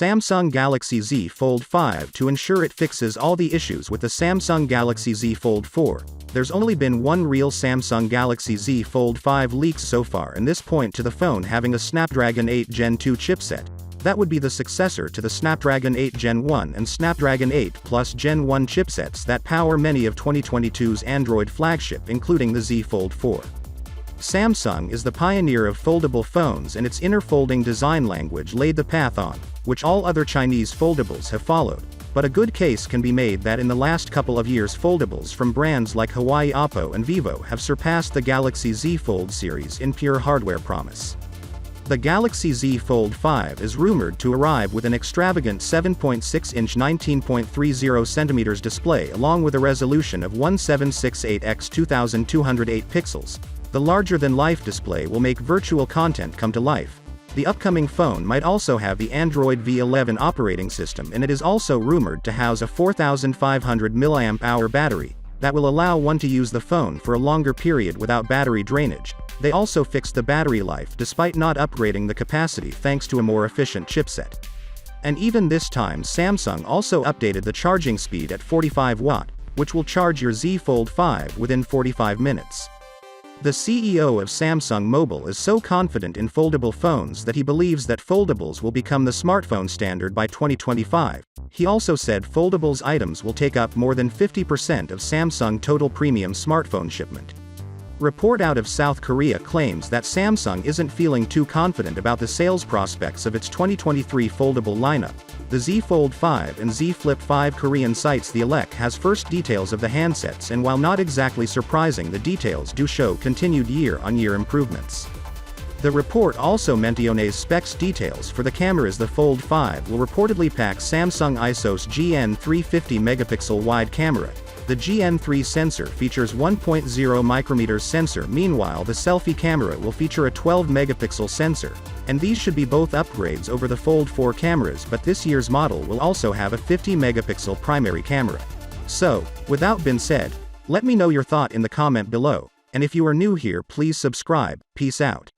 Samsung Galaxy Z Fold 5 to ensure it fixes all the issues with the Samsung Galaxy Z Fold 4. There's only been one real Samsung Galaxy Z Fold 5 leaks so far, and this point to the phone having a Snapdragon 8 Gen 2 chipset. That would be the successor to the Snapdragon 8 Gen 1 and Snapdragon 8 Plus Gen 1 chipsets that power many of 2022's Android flagship, including the Z Fold 4. Samsung is the pioneer of foldable phones, and its inner folding design language laid the path on which all other Chinese foldables have followed. But a good case can be made that in the last couple of years foldables from brands like Huawei, Oppo and Vivo have surpassed the Galaxy Z Fold series in pure hardware promise. The Galaxy Z Fold 5 is rumored to arrive with an extravagant 7.6-inch 19.30cm display along with a resolution of 1768 x 2208 pixels. The larger-than-life display will make virtual content come to life. The upcoming phone might also have the Android V11 operating system, and it is also rumored to house a 4500 mAh battery that will allow one to use the phone for a longer period without battery drainage. They also fixed the battery life despite not upgrading the capacity thanks to a more efficient chipset. And even this time Samsung also updated the charging speed at 45 watt, which will charge your Z Fold 5 within 45 minutes. The CEO of Samsung Mobile is so confident in foldable phones that he believes that foldables will become the smartphone standard by 2025. He also said foldables items will take up more than 50% of Samsung total premium smartphone shipment. Report out of South Korea claims that Samsung isn't feeling too confident about the sales prospects of its 2023 foldable lineup. The Z Fold 5 and Z Flip 5 Korean sites. The Elec has first details of the handsets, and while not exactly surprising, the details do show continued year-on-year improvements. The report also mentions specs details for the cameras. The Fold 5 will reportedly pack Samsung ISO's GN 350 megapixel wide camera. The GN3 sensor features 1.0 micrometers sensor. Meanwhile, the selfie camera will feature a 12 megapixel sensor, and these should be both upgrades over the Fold 4 cameras, but this year's model will also have a 50 megapixel primary camera. So, without being said, let me know your thought in the comment below, and if you are new here, please subscribe. Peace out.